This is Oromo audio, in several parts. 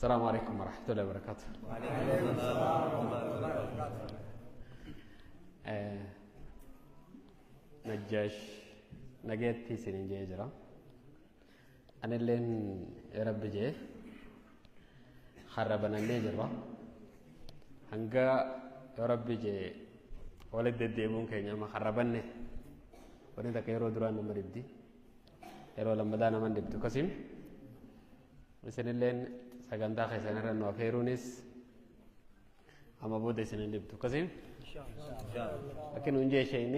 السلام عليكم ورحمة الله وبركاته. وعليكم السلام ورحمة الله وبركاته. نجاش نجيتي سنين جيجرا أنا اللين يا رب جي خربنا اللي جرا هنگا يا رب جي ولد الديمون كينيا ما خربني وني تكيرو دران مريدي يرو لما دانا من دبتو كسيم مثل اللين سجندا خيسنا رنو فيرونيس أما بودي سنين دبتو كسيم إن شاء الله. لكن ونجي شيء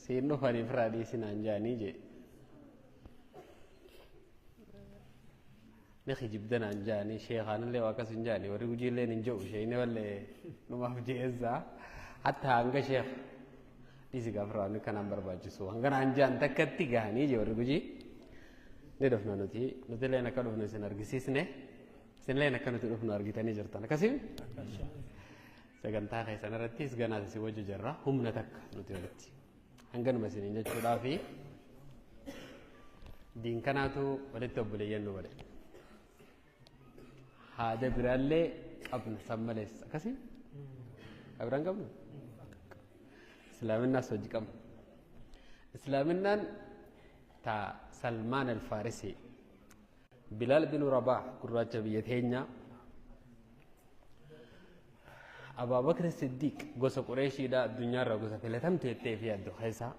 سينو فاني فرادي سنانجاني جي نخي جبدنا انجاني شيخان اللي واكس انجاني وريجي لين نجو شيء ولا نما بجيزا حتى عنك شيخ ديسي كفراني كان برباجسو عنك انجان تكتي غاني جي وريجي ندفنا نتي لنا كانوا نسنرجسيسنه سنلنا كانوا تدفنا ارجتاني جرتنا كسيم sagantaa keessan irrattis ganaa si wajji jirra humna takka nuti walitti hanganuma isiniin jechuudhaa fi diin kanaatu walitti obboleeyyan nu wale haada biraallee qabna san malees akkasii abiraan qabna islaaminaas hojii qabna islaaminaan ta salmaan alfaarisi bilaal binu rabaax gurraacha biyya teenya أبا بكر الصديق قصة قريشي دا الدنيا را قصة فلتم تيتي فيها الدخيسة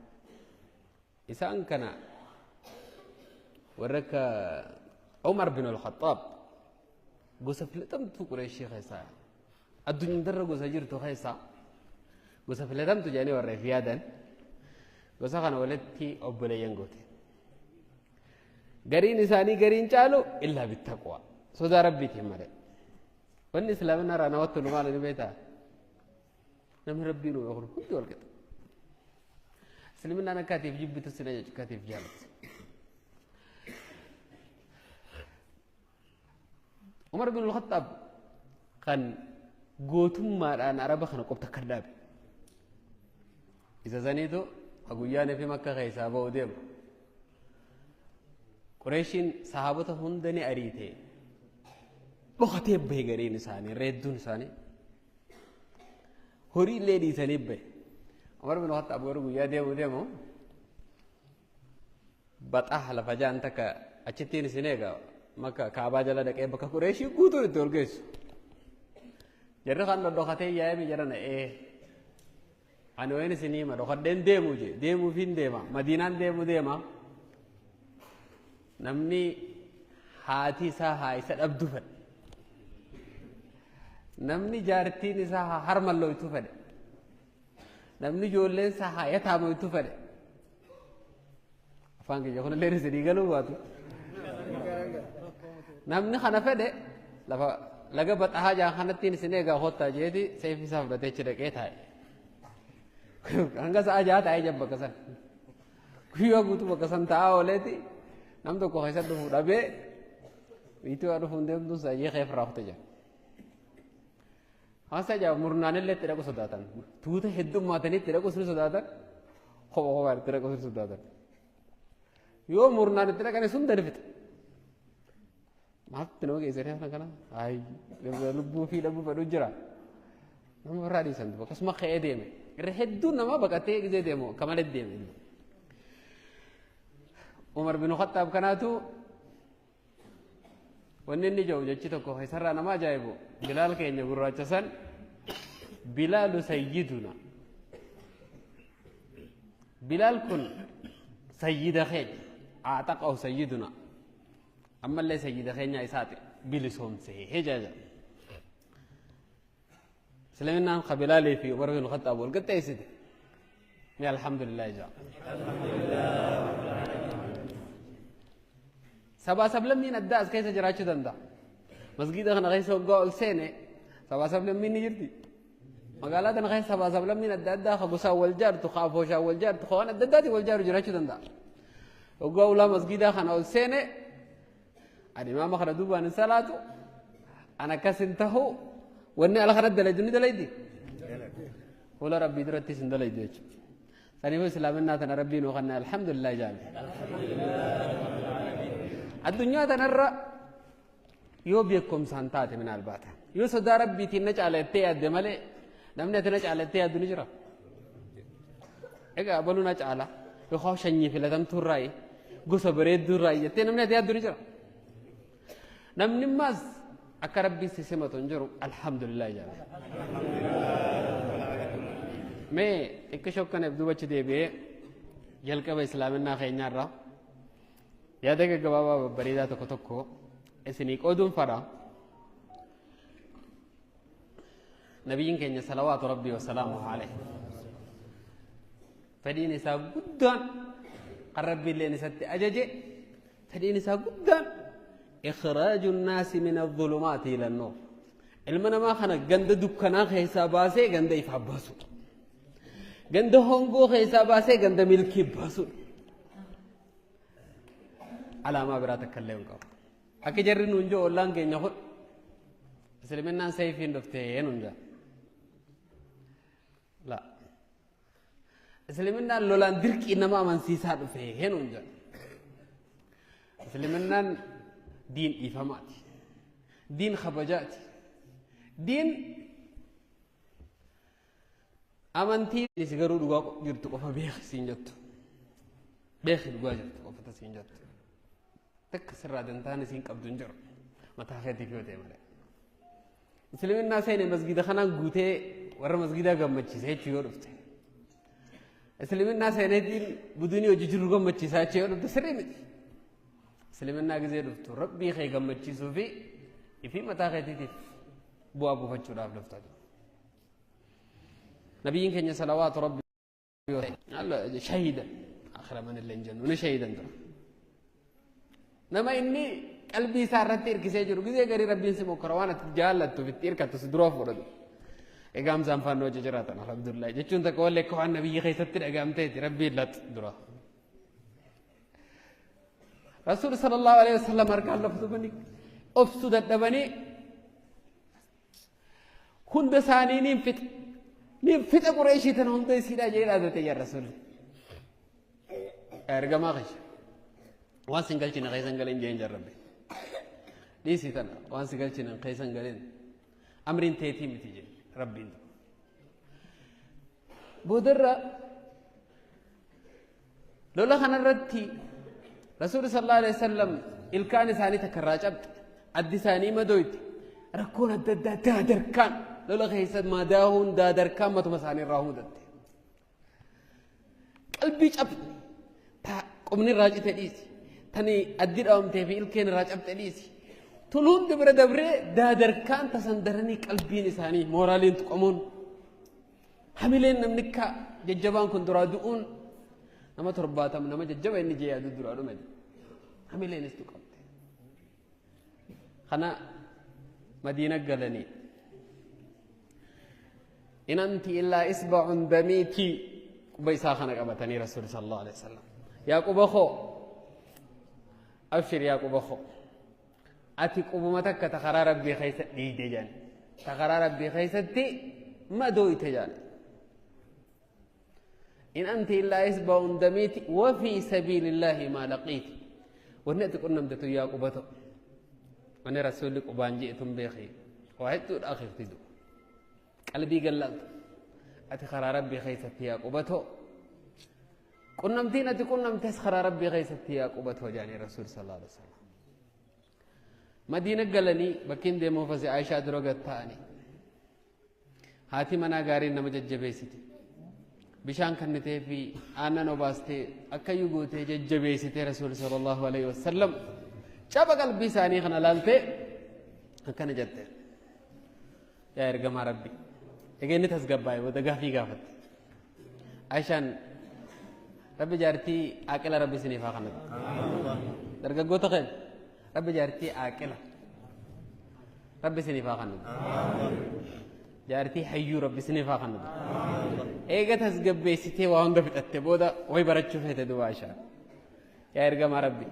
إسان كان ورك عمر بن الخطاب قصة فلتم تو قريشي خيسة الدنيا در قصة جرتو خيسة قصة فلتم تجاني ورى فيها دن قصة كان ولدتي أبولي ينقوتي قرين إساني قرين جالو إلا بالتقوى صدى ربي تهمره واني سلامنا رانا وقت نمال نبيتا نمي ربينو يقول كنت والكت سلمنا أنا كاتب جبت السنة كاتب جالت عمر بن الخطاب كان قوتم ما أنا عربا خنا قبت كذاب إذا زنيتو أقوياني في مكة خيسا بوديم قريشين صحابته هندني أريته بخاتي بهجرين إنساني ردون إنساني هوري ليدي إنساني به عمر بن الخطاب أبغى يا ديمو بتأه لفجأة أنت كأشتين سنة مكة كعبة جلا دك بكا كوريشي كوتو تولجس جرّا خان لو خاتي يا أمي جرّا أنا وين سنيما لو خدين ديمو فين ديما مدينة ديما نمني هاتي هاي سد أبدوفن namni jaartiin isaa harmalloo itti fedhe namni ijoolleen isaa hayataamo itti fedhe afaan kiyya kun illee sidii galuu baatu namni kana fedhe lafa laga baxahaa jaan kanattiin isin eegaa hottaa jeeti seefi isaa fudhatee achi dhaqee taa'e hanga sa'a jaha taa'ee jabba bakka san guyyaa guutuu bakka san taa'aa ooleeti nam tokko keessa dhufuu dhabee wiitii waa dhufuun deemtuun saayee keefirraa kute jira Asa jauh murnan illee tidak aku sodatan, tuh hidup matanya tidak aku sodatan, kau tidak aku sodatan. Yo murnan tidak kan sundar fit. Maaf tenang ke istilahnya kan, ay, lubu fi lubu baru jera. Nama radi santu, bekas mak edem. Rehedu nama bakate gitu demo, kamal edem. Umar bin Khattab kana tu, wannan ni jauh jadi tu kau hisara nama jaibu. Bilal kayaknya guru racasan Bilal sayyiduna Bilal kun sayyidah khay ataqahu sayyiduna amma la sayyidah khaynya isati bilisom se hejaja سلمنا قبيلة لي في عمر بن الخطاب والقت يسد يا الحمد لله جاء سبا سبلم من الداس كيف جراتشو دندا مسجد أنا غير سوق السنة سبا سبلم من يجري مقالات أنا غير سبا سبلم من الدادا خبصا والجار تخاف وشا والجار تخوان الدادي والجار جراتشو دندا وقول لا مسجد أنا السنة الإمام أخرج دوبا عن الصلاة أنا كسنته وإني على خرد دليدني دليدي ولا ربي درتي سند دليدي ثاني هو سلامنا تنا ربي نوخنا الحمد لله جل الدنيا تنرى yoo beekumsaan taate min albaata yoo sodaa rabbiitiin na caalattee yaadde malee namni ati na caalattee yaaddu ni jira egaa baluu na caala yoo shanyii filatamtuu irraa gosa bareedduu irraa jettee namni ati yaaddu ni jira namni maas akka rabbiin si simatu hin jiru alhamdulillah jaala mee akka shokkaneef dubachi deebi'ee jalqaba islaaminaa keenyaarraa yaada gaggabaabaa babbareedaa tokko tokko isinii qooduun fadha nabiyyiin keenya salawaatu rabbii wasalaamuhu alayhi fedhiin isaa guddaan kan rabbiilleen isatti ajaje fedhiin isaa guddaan ikhraaju nnaasi min adhulumaati ila annuur ilma namaa kana ganda dukkanaa keessaa baasee ganda ifaa baasudha ganda hongoo keessaa baasee ganda milkii baasudha alaamaa biraa takka illee hin qabu akka jarri nuun jiru ollaan keenya kun islaaminaan sayfiin dhuftee nuun jira la islaaminaan lolaan dirqii nama amansiisaa dhufee nuun jira islaaminaan diin dhiifamaati diin kabajaati diin amantii si garuu dhugaa jirtu qofa beeki siin jettu beeki dhugaa jirtu qofa siin jettu takka sirraa dantaan isiin qabdu hin jiru mataa keetiif yoo ta'e malee islaaminaa seene masgida kanaan guutee warra masgidaa gammachiisa jechuu yoo dhufte islaaminaa seeneetiin budunii hojii jiru gammachiisaa jechuu yoo dhufte sirrii miti islaaminaa gizee dhuftu rabbii kee gammachiisuu fi ifi mataa keetiitiif bu'aa buufachuudhaaf dhufta nabiyyiin keenya salawaatu rabbii shahiida akhira man illee hin jennu ni shahiidan tura nama inni qalbii isaa irratti hirkisee jiru gizee garii rabbiin si mokkora waan ati jaallattuuf itti hirkattu si duroo fudhatu egaamsaan faannoo hojii jiraatan alhamdulillah jechuun takka wallee akka waan nabiyyi keessatti dhagaamteeti rabbiin lat dura rasuul sallallahu alaihi wasallam harkaan laftumani obsu dadhabanii hunda isaanii niin fixa qureeshii tana hunda isiidhaa jee dhaabate yaa rasuulli ergamaa keessa waan sin galchina keessan galeen jeen jarrabbe dhiisii tana waan si galchina keessan galeen amriin teetii miti jee rabbiin boodarra lola kanarratti rasuuli sallallahu alaihi wasallam ilkaan isaanii takkarraa cabxe addi isaanii madooyti rakkoon adda addaa daadarkaan lola keessa madaahuun daadarkaan matuma isaanii irraa mudatte qalbii cabne qubni irraa cite dhiisi tani addi dhaawamtee fi ilkeen irraa cabxe dhiisi tun hundi bira dabree daadarkaan tasandaranii qalbiin isaanii mooraaliin tuqamuun hamileen namni akka jajjabaan kun duraa du'uun nama 70 nama jajjaba inni jee yaadu duraa dhume hamileenis tuqamte kana madiina galanii in anti illaa isba'un damiiti quba isaa kana qabatanii rasuuli sallallahu alaihi wasallam yaa quba koo abshir yaa quba koo ati qubuma takka takaraa rabbii keessa dhiide jaan takaraa rabbii keessatti madooyte jaan in anti illaa isba'un damiiti wa fi sabiilillahi ma laqiiti wanni ati qunnamtetu yaa qubato wanni rasuulli qubaan je'etun beekii waa hedduudha akhirtidu qalbii gallaltu ati karaa rabbii keessatti yaa qubato qunnamtiin ati qunnamtes karaa rabbii keessatti yaa qubato jaanii rasuul sallallahu alaihi wasallam madiina galanii bakkiin deemuuf asi Aishaa dura gatta'anii haati manaa gaariin nama jajjabeessite bishaan kannitee fi aannan obaastee akkayyuu gootee jajjabeessitee rasuul sallallahu alaihi wasallam caba qalbii isaanii kana laaltee akkana jette yaa ergamaa rabbi egaa inni tasgabbaa'e booda gaafii gaafatte Aishaan rabbi jaartii aaqila rabbi isiniif haa kannatu dargaggoota keen rabbi jaartii aaqila rabbi isiniif haa kannatu jaartii hayyuu rabbi isiniif haa kannatu eega tasgabbeessitee waa hunda fixatte booda way barachuu feete duba Aishaa yaa ergamaa rabbi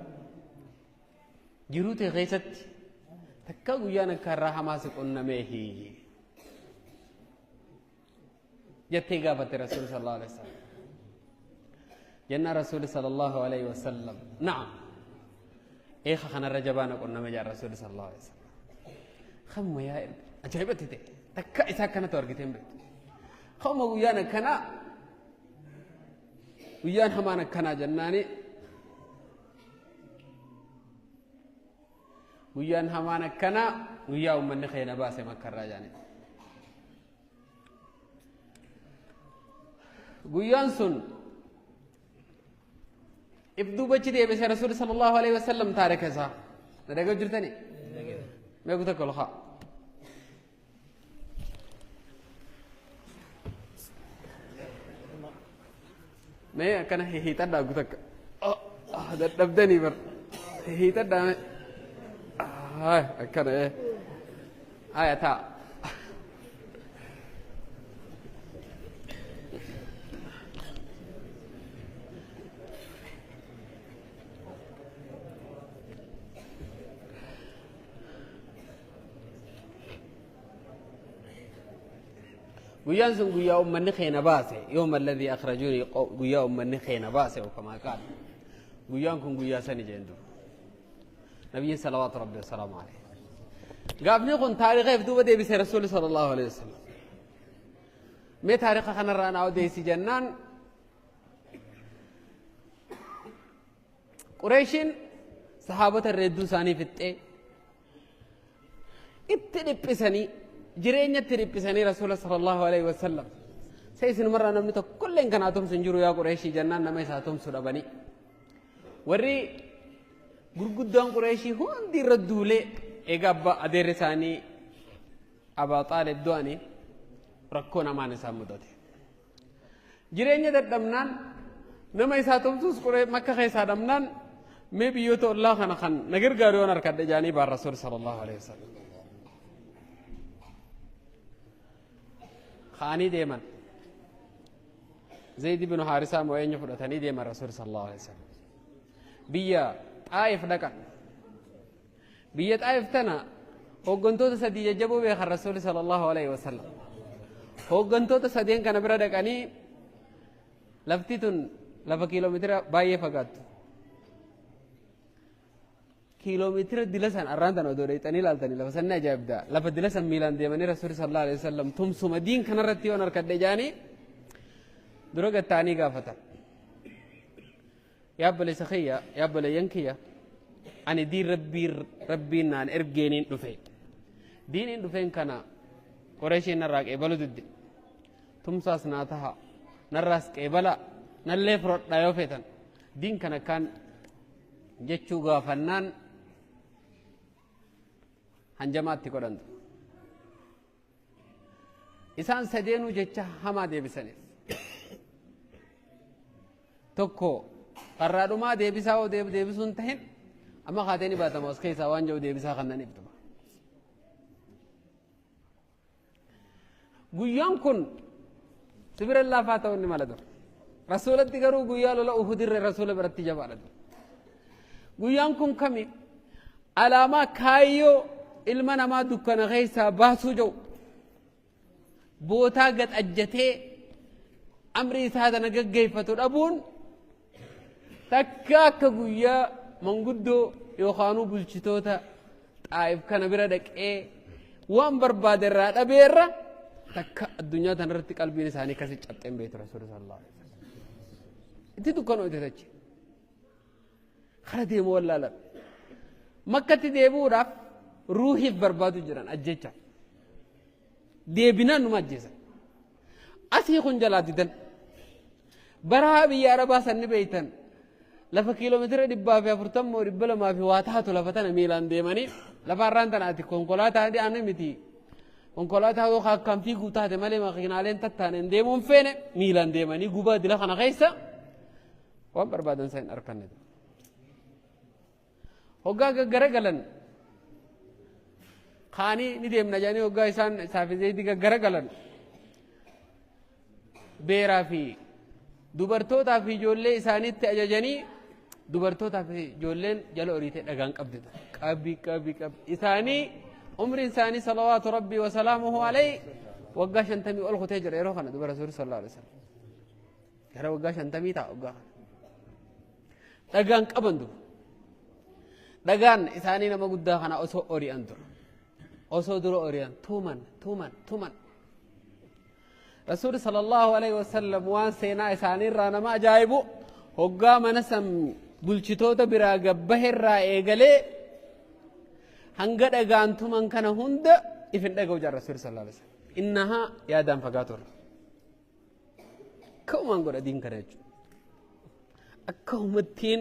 jiruu ta'e keessatti takka guyyaan akka irraa hamaa si qunnamee hiiyee jettee gaafatte rasuuli sallallahu alaihi wasallam jennaa rasuuli sallallahu alaihi wasallam na'am eeka kanarra jabaana qunname jaa rasuuli sallallahu alaihi wasallam خم يا أجايبتي تكا إذا كانت أرجتين بيت خم ويانا كنا ويان همانا كنا جناني ويان همانا كنا ويا ومن خينا باسه مكر راجاني ويان سن ابدو بچي دي بس رسول صلى الله عليه وسلم تارك هذا نرجع جرتني ما قلت لك والله ما كان هي تدا قلت لك هذا دبدني بر هي تدا هاي كان ايه هاي تا ويانسون قويا من خينا باسه يوم الذي أخرجوني قويا من خينا باسه وكما قال قويانكم قويا سني جندو نبي صلوات ربي والسلام عليه قابني قن تاريخ يفدو بدي بس رسول صلى الله عليه وسلم ما تاريخ خنا رانا ودي سي جنان قريشين صحابة الردو ساني فتة اتنبسني جرينة تريبسني رسول صلى الله عليه وسلم سيسن مرة نمني كل إن كان أتوم سنجرو يا قريشي جنان نما يساتوم سرابني وري غرغدان قريشي هو عندي ردولة إجابة أدرساني أبا طالب دواني ركونا ما نسام مدته جرينة تدمنان نما يساتوم سوس قريش مكة خيسا دمنان ما بيوتو الله خن نجر قاريون أركض جاني بار رسول صلى الله عليه وسلم خاني ديما زيد بن حارثة موين يفرطني ديما رسول صلى الله عليه وسلم بيا طائف دكا بيا طائف تنا هوغنتو تسدي جبو بخ الرسول صلى الله عليه وسلم هوغنتو تسدين كان برا دكاني لفتيتون لف كيلومتر بايه فقط كيلومتر دلسان أرانتنا ودوري تاني لالتاني لفسنا جابدا لف دلسان ميلان ديماني رسول صلى الله عليه وسلم ثم سمدين كنا رتيو نركض جاني دروجة تاني قافتا يا بلي سخية يا بلي ينكيا أنا دي ربي نان إرجينين دفين دينين دفين كنا قريشين نراك إبلو دد ثم ساس ناتها نراس إبلا نلفرط لا يوفتن دين كان جتشو غافنان hanjamaatti godhantu isaan sadeenuu jecha hamaa deebisaniif tokko qarraadhumaa deebisaa oo deebisuun tahin amma kaateeni baatama os keessaa waan jiru deebisaa kannaniif tuma guyyaan kun sibira laafaa ta'uu inni mala dur rasuulatti garuu guyyaa lola uhudirre rasuula biratti jabaadha dur guyyaan kun kami alaamaa kaayyoo ilma namaa dukkana keessaa baasuu jiru bootaa gad ajjatee amri isaa tana gaggeeffatu dhabuun takka akka guyyaa manguddoo yookaanuu bulchitoota xaa'if kana bira dhaqee waan barbaade irraa dhabeerra takka addunyaa tanarratti qalbiin isaanii kasi cabxeen beetu rasuul sallallahu alaihi wasallam itti dukkanoo itti tachi kara deemu wallaalan makkatti deebi'uudhaaf ruuhiif barbaadu jiran ajjecha deebinaan numa ajjeesan asii kun jalaa didan baraa biyya arabaa sanni beeytan lafa kiiloomeetira 140 moo 200 fi waa taatu lafa tana miilaan deemanii lafa irraan tanaati konkolaataa ani miti konkolaataa yoo akkam fiiguu taate malee makiinaaleen tattaaneen deemuun feene miilaan deemanii gubaa dila kana keessa waan barbaadan san arkanne hoggaa gaggara خاني نديم نجاني وقا إنسان سافي زيدي كغرقلن بيرا في دوبرتوتا في جولي إنساني تأججني دوبرتوتا في جولين جلو أريته دغان قبض قبي إنساني عمر إنساني صلوات ربي وسلامه عليه وقا شنتمي أول ختجر يروح أنا دوبر رسول صلى الله عليه وسلم كره وقا شنتمي تا وقا دغان قبندو دغان إنساني نما قد خنا أسو أوري أندر أصدر أوريان تومن رسول صلى الله عليه وسلم وان سينا إساني رانا ما جايبو هقا منسم بلشتوتا براغ بهر را إيغالي هنگد أغان تومن كان هند إفن دقو جار رسول صلى الله عليه وسلم إنها يادان فقاتور كومان قد دين كريجو أكوم التين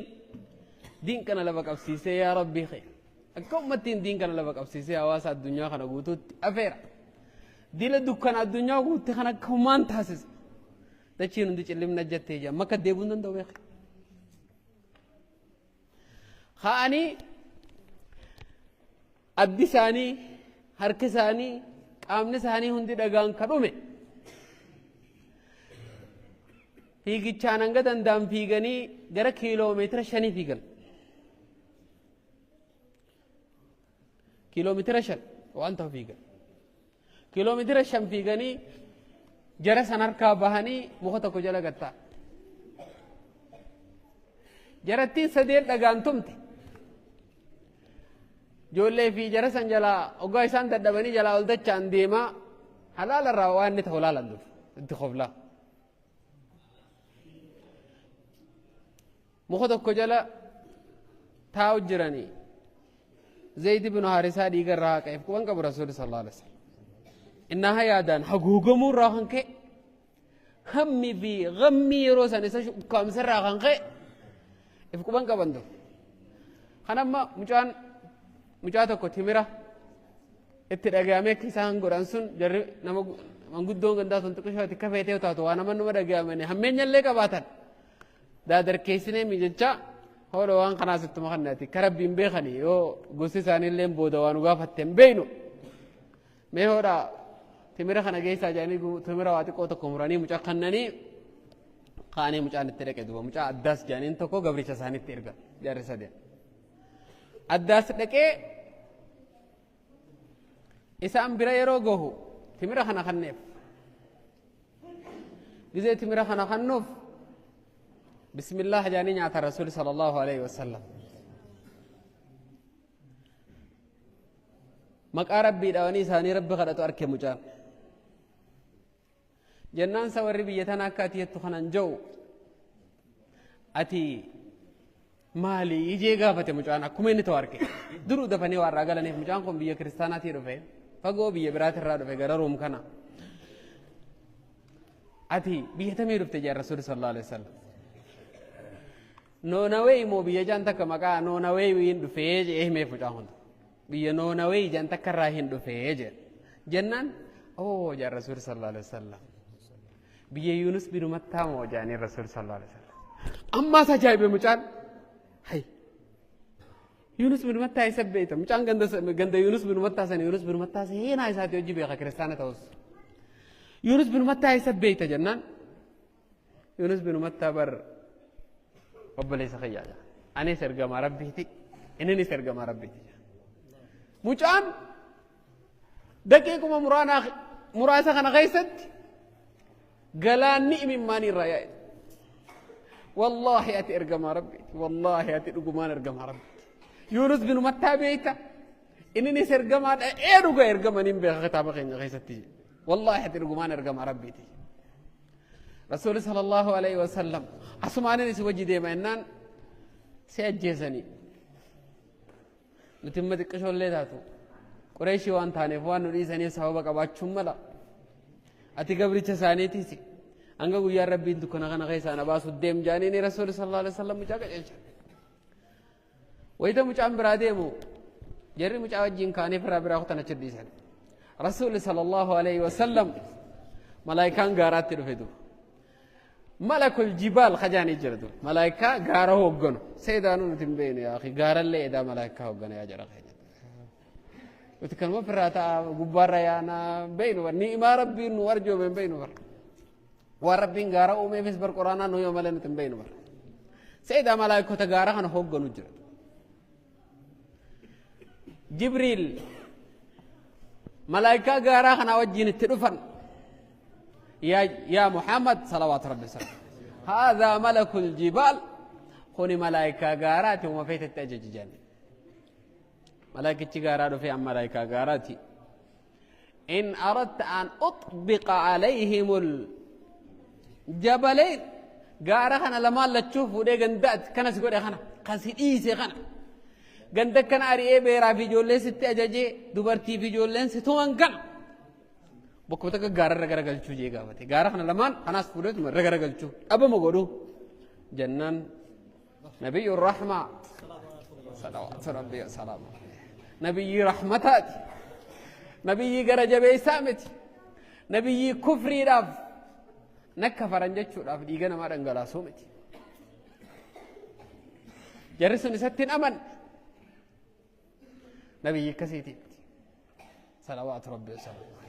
دين كان لبك أبسيسي يا ربي خير أكوم التين دين كان لبك أبسيسي أواسا الدنيا خنا قوتو أفير ديل دكان الدنيا قوت خنا كمان تحسس تشين نديش اللي من الجت تيجا ما كديبون دندو بيخ خاني أديساني هركساني أمنساني هندي دعان كرومه فيجي چانانگا دندام فيجاني غير كيلومتر شني فيجان كيلومتر شن وانت فيجان كيلومتر شن فيجاني جرى سنار كابهاني مخطا كجلا قطع جرى تين سدير دعانتم تي جولة في جرى سنجلا أوغايسان تدبني جلا ولد چانديما حلال الروان نتحلال عندو انتخابلا مخدك كجلا تاو جراني زيد بن حارثة ديگر راه كيف كون قبر رسول صلى الله عليه وسلم إنها يادان حقوقهم راهن كي همي في غمي روسا نسا كام سر راهن كي كيف كون قبندو خنا ما مجاته كتيمرة اتدقامي كيسان قرانسون جري نما منقدون غندا تنتقشوا تكفيته وتاتو وانا من نما دقامي همين يلي كباتن دادر كيسني ميجتشا هو وان خناس التمخناتي كرب بينبخني يو غوسي ساني لين بودا وانو غافتم بينو مي هورا تميرا خنا جيسا جاني تميرا واتي كوتا كومراني مچا خنني خاني مچا نترك دو مچا اداس جاني انتكو غبريچا ساني تيرغا جارسا دي اداس دكي اسام بيرا يرو غو تميرا خنا خنيف جزي تميرا خنا خنوف بسم الله جاني نعت الرسول صلى الله عليه وسلم مك ربي دواني ساني ربي قد أركي مجان جنان سواري بيتنا كاتي تخنان جو أتي مالي يجي غافة مجان أكمل تواركي درو دفني وارغالني مجان كم بيا كريستاناتي رفه فقو بيا برات الراد رفه غير روم كنا أتي بيتمي رفته جار الرسول صلى الله عليه وسلم نوناوي مو بيا جانتا كماكا نوناوي وين دفيج إيه مي فجاهون بيا نوناوي جانتا كراهين دفيج جنان أوه جا رسول صلى الله عليه وسلم بيا يونس بن متى مو جاني رسول صلى الله عليه وسلم أما سجاي بمجان هاي يونس بن متى يسبيته مجان غند يونس بن متى سن يونس بن متى هنا يساتي يجي بيا كريستيانة توس يونس بن متى يسبيته جنان يونس بن متى بر قبل يسخيا أنا سرقة ما ربيتي إنني سرقة ما ربيتي مجان دقيقة مراسة خنا غيست قلاني من ماني الرأي والله أتي أرقى ما ربيتي والله أتي أرقى ما أرقى ما ربيتي يونس بن متى بيتا إنني سرقة ما أرقى ما نيم بخطابة غيستي والله أتي أرقى ما أرقى ما ربيتي رسول صلى الله عليه وسلم أسمعني نسوجي ديما إنان سيجيسني نتمت كشول ليتاتو قريشي وان ثاني فوان نريسني صحابك أباتشم ملا أتي قبري تساني تيسي أنقا يا ربي انتو كنا غنا غيسا أنا باسو الديم جانيني رسول صلى الله عليه وسلم مجاقا جلشا وإذا مجاقا براديمو جري مجاقا جين كاني فرا براختنا چديسان رسول صلى الله عليه وسلم ملايكان غارات رفدو ملك الجبال خجاني جردو ملائكة غارة هوغنو سيدانو نتنبين يا أخي غارة اللي إذا ملائكة هوغنو يا جرى خيجت وتكلموا فراتا غبارة يا أنا بينو نيما ربي نورجو من بينو بر وربي غارة أمي فيس بر قرآن نو يوم لنا نتنبين بر سيدا ملائكة تغارة خنا هوغنو جردو جبريل ملائكة غارة خنا وجين التلفن يا محمد صلوات ربي وسلم هذا ملك الجبال خوني ملائكة غارات وما فيت التأجج جاني ملائكة غارات في عم ملائكة غارات إن أردت أن أطبق عليهم الجبلين قارا خنا لما لا تشوفوا ده قندات كان سيقول يا خنا قاسي إيسي خنا قندك كان أريه بيرا في جولين ستة أجاجي دوبرتي في جولين ستوان كان بكوتك قارا رجع قلتشو جي قابتي قارا خنا لما أنا سفرت من رجع قلتشو أبو مقولو جنان نبي الرحمة صلوات ربي وسلامه نبي رحمتاتي نبي قرج بيسامتي نبي كفري راف نكفر انجتشو راف ديغنا ما دنگلا سومتي جرسن ستين امن نبي كسيتي صلوات ربي وسلامه